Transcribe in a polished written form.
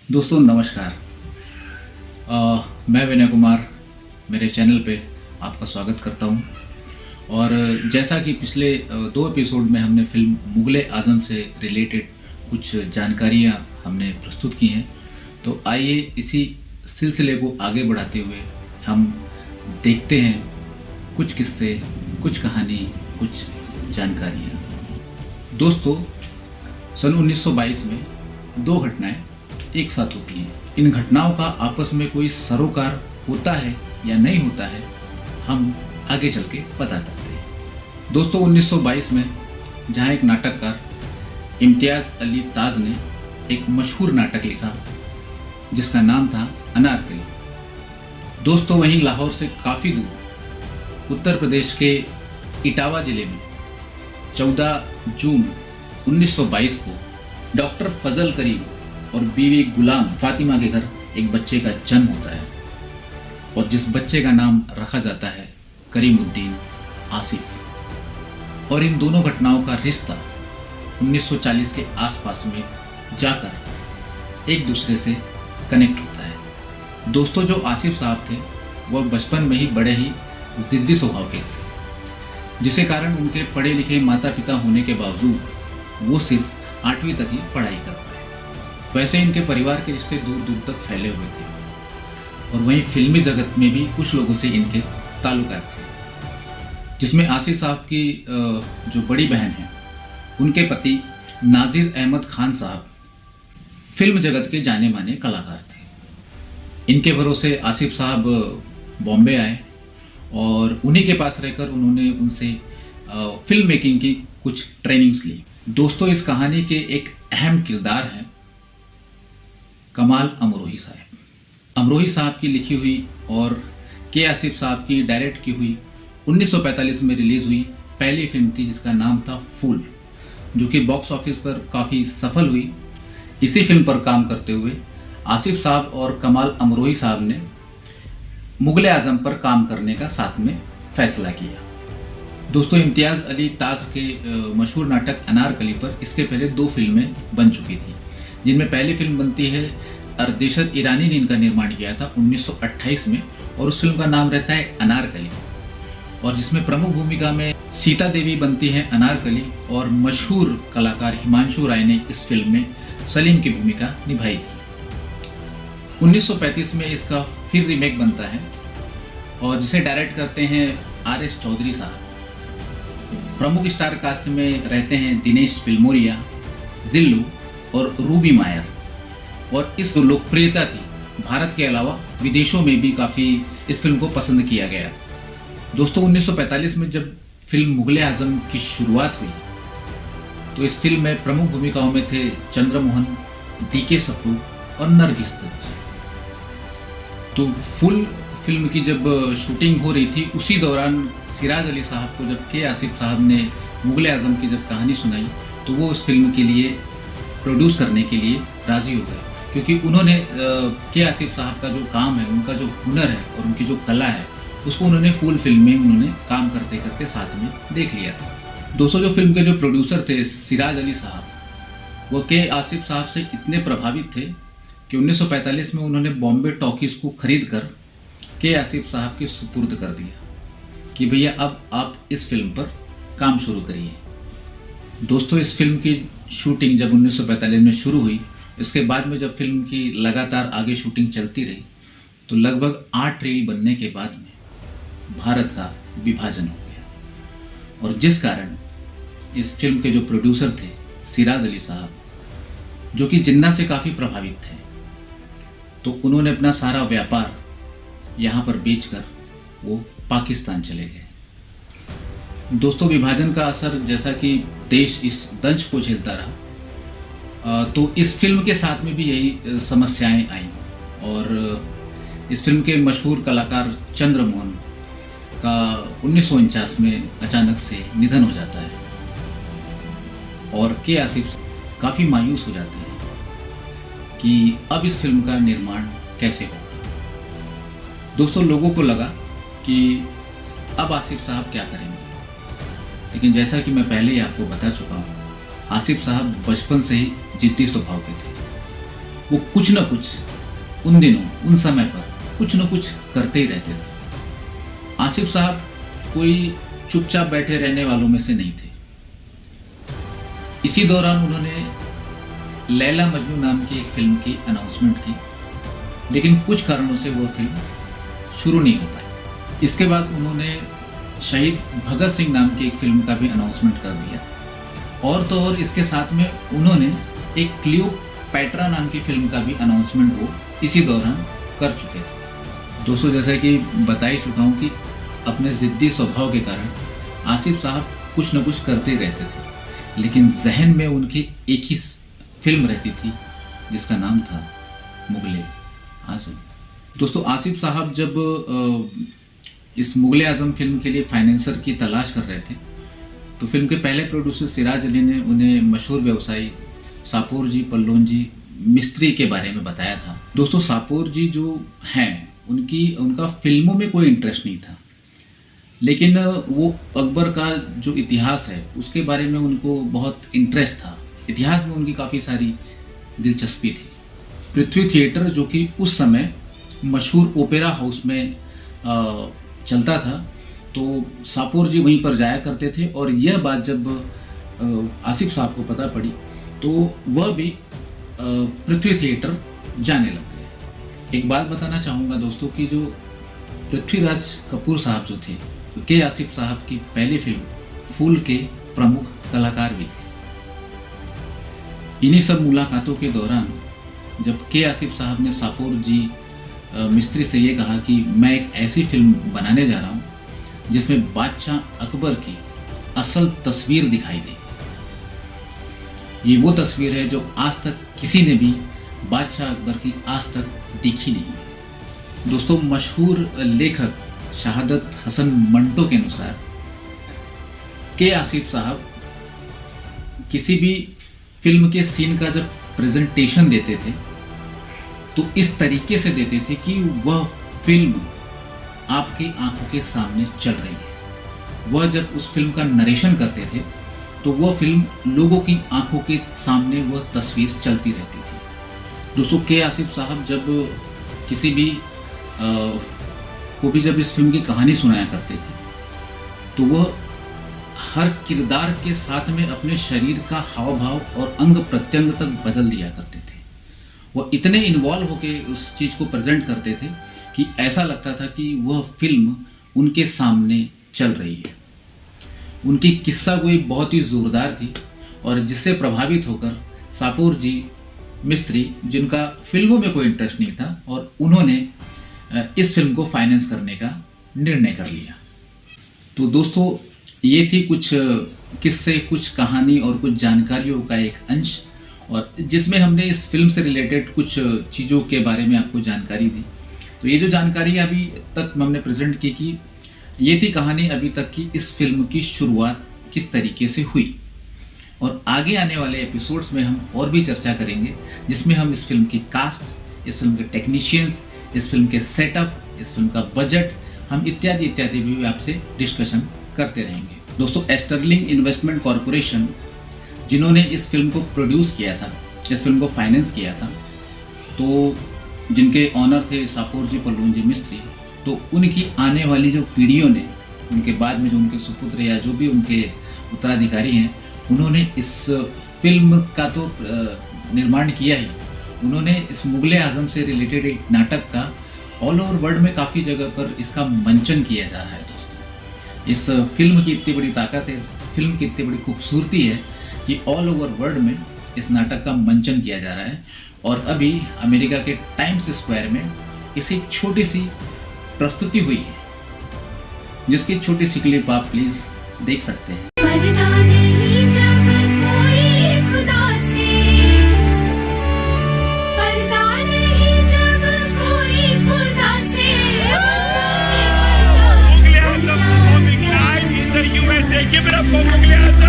दोस्तों नमस्कार। मैं विनय कुमार मेरे चैनल पे आपका स्वागत करता हूँ। और जैसा कि पिछले दो एपिसोड में हमने फिल्म मुग़ल-ए आज़म से रिलेटेड कुछ जानकारियाँ हमने प्रस्तुत की हैं, तो आइए इसी सिलसिले को आगे बढ़ाते हुए हम देखते हैं कुछ किस्से, कुछ कहानी, कुछ जानकारियाँ। दोस्तों, सन 1922 में दो घटनाएं एक साथ होती हैं। इन घटनाओं का आपस में कोई सरोकार होता है या नहीं होता है, हम आगे चल के पता करते हैं। दोस्तों, 1922 में जहां एक नाटककार इम्तियाज़ अली ताज ने एक मशहूर नाटक लिखा जिसका नाम था अनारकली। दोस्तों, वहीं लाहौर से काफ़ी दूर उत्तर प्रदेश के इटावा ज़िले में 14 जून 1922 को डॉक्टर फजल करीम और बीवी गुलाम फातिमा के घर एक बच्चे का जन्म होता है और जिस बच्चे का नाम रखा जाता है करीमुद्दीन आसिफ। और इन दोनों घटनाओं का रिश्ता 1940 के आसपास में जाकर एक दूसरे से कनेक्ट होता है। दोस्तों, जो आसिफ साहब थे वह बचपन में ही बड़े ही ज़िद्दी स्वभाव के थे, जिसके कारण उनके पढ़े लिखे माता पिता होने के बावजूद वो सिर्फ 8वीं तक ही पढ़ाई कर पाए। वैसे इनके परिवार के रिश्ते दूर दूर तक फैले हुए थे और वहीं फिल्मी जगत में भी कुछ लोगों से इनके ताल्लुकात थे, जिसमें आसिफ साहब की जो बड़ी बहन है उनके पति नाजिर अहमद खान साहब फिल्म जगत के जाने माने कलाकार थे। इनके भरोसे आसिफ साहब बॉम्बे आए और उन्हीं के पास रहकर उन्होंने उनसे फिल्म मेकिंग की कुछ ट्रेनिंग्स ली। दोस्तों, इस कहानी के एक अहम किरदार हैं कमाल अमरोही साहब। अमरोही साहब की लिखी हुई और के आसिफ साहब की डायरेक्ट की हुई 1945 में रिलीज़ हुई पहली फिल्म थी जिसका नाम था फूल, जो कि बॉक्स ऑफिस पर काफ़ी सफल हुई। इसी फिल्म पर काम करते हुए आसिफ साहब और कमाल अमरोही साहब ने मुग़ल-ए आज़म पर काम करने का साथ में फैसला किया। दोस्तों, इम्तियाज़ अली ताज के मशहूर नाटक अनारकली पर इसके पहले दो फिल्में बन चुकी थी, जिनमें पहली फिल्म बनती है अरदेशर ईरानी ने इनका निर्माण किया था 1928 में और उस फिल्म का नाम रहता है अनारकली, और जिसमें प्रमुख भूमिका में सीता देवी बनती हैं अनारकली और मशहूर कलाकार हिमांशु राय ने इस फिल्म में सलीम की भूमिका निभाई थी। 1935 में इसका फिर रीमेक बनता है और जिसे डायरेक्ट करते हैं RS चौधरी साहब। प्रमुख स्टार कास्ट में रहते हैं दिनेश पिलमोरिया, जिल्लू और रूबी मायर। और इस लोकप्रियता थी भारत के अलावा विदेशों में भी काफ़ी इस फिल्म को पसंद किया गया। दोस्तों, 1945 में जब फिल्म मुग़ल-ए आज़म की शुरुआत हुई तो इस फिल्म में प्रमुख भूमिकाओं में थे चंद्रमोहन, DK सप्रू और नरगिस दत्त। तो फुल फिल्म की जब शूटिंग हो रही थी उसी दौरान सिराज अली साहब को जब के आसिफ साहब ने मुग़ल-ए आज़म की जब कहानी सुनाई तो वो उस फिल्म के लिए प्रोड्यूस करने के लिए राज़ी हो गए, क्योंकि उन्होंने के आसिफ साहब का जो काम है, उनका जो हुनर है और उनकी जो कला है उसको उन्होंने फुल फिल्म में उन्होंने काम करते करते साथ में देख लिया था। दोस्तों, जो फिल्म के जो प्रोड्यूसर थे सिराज अली साहब, वो के आसिफ साहब से इतने प्रभावित थे कि 1945 में उन्होंने बॉम्बे टॉकीज़ को खरीद कर के आसिफ साहब के सुपुर्द कर दिया कि भैया अब आप इस फिल्म पर काम शुरू करिए। दोस्तों, इस फिल्म की शूटिंग जब 1945 में शुरू हुई, इसके बाद में जब फिल्म की लगातार आगे शूटिंग चलती रही तो लगभग 8 रील बनने के बाद में भारत का विभाजन हो गया और जिस कारण इस फिल्म के जो प्रोड्यूसर थे सिराज अली साहब, जो कि जिन्ना से काफ़ी प्रभावित थे, तो उन्होंने अपना सारा व्यापार यहाँ पर बेचकर वो पाकिस्तान चले गए। दोस्तों, विभाजन का असर जैसा कि देश इस दंश को झेलता रहा तो इस फिल्म के साथ में भी यही समस्याएं आईं और इस फिल्म के मशहूर कलाकार चंद्रमोहन का 1949 में अचानक से निधन हो जाता है और के आसिफ काफ़ी मायूस हो जाते हैं कि अब इस फिल्म का निर्माण कैसे होगा। दोस्तों, लोगों को लगा कि अब आसिफ साहब क्या करेंगे, लेकिन जैसा कि मैं पहले ही आपको बता चुका हूँ, आसिफ साहब बचपन से ही जिद्दी स्वभाव के थे वो कुछ न कुछ उन दिनों उन समय पर कुछ न कुछ करते ही रहते थे। आसिफ साहब कोई चुपचाप बैठे रहने वालों में से नहीं थे। इसी दौरान उन्होंने लैला मजनू नाम की एक फिल्म की अनाउंसमेंट की, लेकिन कुछ कारणों से वो फिल्म शुरू नहीं हो पाई। इसके बाद उन्होंने शहीद भगत सिंह नाम की एक फिल्म का भी अनाउंसमेंट कर दिया, और तो और इसके साथ में उन्होंने एक क्लियोपैट्रा नाम की फिल्म का भी अनाउंसमेंट वो इसी दौरान कर चुके थे। दोस्तों, जैसा कि बता ही चुका हूँ कि अपने ज़िद्दी स्वभाव के कारण आसिफ साहब कुछ न कुछ करते रहते थे, लेकिन जहन में उनकी एक ही फिल्म रहती थी जिसका नाम था मुगले आजम। दोस्तों, आसिफ साहब जब इस मुगले आजम फिल्म के लिए फाइनेंसर की तलाश कर रहे थे, तो फिल्म के पहले प्रोड्यूसर सिराज अली ने उन्हें मशहूर व्यवसायी सापोर जी पल्लोन जी मिस्त्री के बारे में बताया था। दोस्तों, सापोर जी जो हैं उनका फिल्मों में कोई इंटरेस्ट नहीं था, लेकिन वो अकबर का जो इतिहास है उसके बारे में उनको बहुत इंटरेस्ट था। इतिहास में उनकी काफ़ी सारी दिलचस्पी थी। पृथ्वी थिएटर, जो कि उस समय मशहूर ओपेरा हाउस में चलता था, तो सापोर जी वहीं पर जाया करते थे, और यह बात जब आसिफ साहब को पता पड़ी तो वह भी पृथ्वी थिएटर जाने लग गए। एक बात बताना चाहूँगा दोस्तों कि जो पृथ्वीराज कपूर साहब जो थे, तो के आसिफ साहब की पहली फिल्म फूल के प्रमुख कलाकार भी थे। इन्हीं सब मुलाकातों के दौरान जब के आसिफ साहब ने सापोर जी मिस्त्री से ये कहा कि मैं एक ऐसी फिल्म बनाने जा रहा हूँ जिसमें बादशाह अकबर की असल तस्वीर दिखाई दे। ये वो तस्वीर है जो आज तक किसी ने भी बादशाह अकबर की आज तक देखी नहीं। दोस्तों, मशहूर लेखक शहादत हसन मंटो के अनुसार के आसिफ साहब किसी भी फिल्म के सीन का जब प्रेजेंटेशन देते थे तो इस तरीके से देते थे कि वह फिल्म आपकी आंखों के सामने चल रही है। वह जब उस फिल्म का नरेशन करते थे तो वह फिल्म लोगों की आंखों के सामने वह तस्वीर चलती रहती थी। दोस्तों, के आसिफ साहब जब किसी भी को भी जब इस फिल्म की कहानी सुनाया करते थे तो वह हर किरदार के साथ में अपने शरीर का हाव भाव और अंग प्रत्यंग तक बदल दिया करते थे। वह इतने इन्वॉल्व होके उस चीज़ को प्रेजेंट करते थे कि ऐसा लगता था कि वह फिल्म उनके सामने चल रही है। उनकी किस्सा गोई बहुत ही ज़ोरदार थी, और जिससे प्रभावित होकर सापोर जी मिस्त्री, जिनका फिल्मों में कोई इंटरेस्ट नहीं था, और उन्होंने इस फिल्म को फाइनेंस करने का निर्णय कर लिया। तो दोस्तों, ये थी कुछ किस्से, कुछ कहानी और कुछ जानकारियों का एक अंश, और जिसमें हमने इस फिल्म से रिलेटेड कुछ चीज़ों के बारे में आपको जानकारी दी। तो ये जो जानकारी अभी तक हमने प्रेजेंट की कि ये थी कहानी अभी तक की इस फिल्म की शुरुआत किस तरीके से हुई, और आगे आने वाले एपिसोड्स में हम और भी चर्चा करेंगे, जिसमें हम इस फिल्म की कास्ट, इस फिल्म के टेक्नीशियंस, इस फिल्म के सेटअप, इस फिल्म का बजट, हम इत्यादि इत्यादि भी आपसे डिस्कशन करते रहेंगे। दोस्तों, एस्टर्लिंग इन्वेस्टमेंट कॉरपोरेशन, जिन्होंने इस फिल्म को प्रोड्यूस किया था, इस फिल्म को फाइनेंस किया था, तो जिनके ऑनर थे सापोर जी पल्लोन जी मिस्त्री, तो उनकी आने वाली जो पीढ़ियों ने, उनके बाद में जो उनके सुपुत्र या जो भी उनके उत्तराधिकारी हैं, उन्होंने इस फिल्म का तो निर्माण किया ही, उन्होंने इस मुगले आजम से रिलेटेड एक नाटक का ऑल ओवर वर्ल्ड में काफ़ी जगह पर इसका मंचन किया जा रहा है। दोस्तों, इस फिल्म की इतनी बड़ी ताकत है, इस फिल्म की इतनी बड़ी खूबसूरती है कि ऑल ओवर वर्ल्ड में इस नाटक का मंचन किया जा रहा है, और अभी अमेरिका के टाइम्स स्क्वायर में इसे एक छोटी सी प्रस्तुति हुई है, जिसकी छोटी सी क्लिप आप प्लीज़ देख सकते हैं। Give it up for Mughal Azam.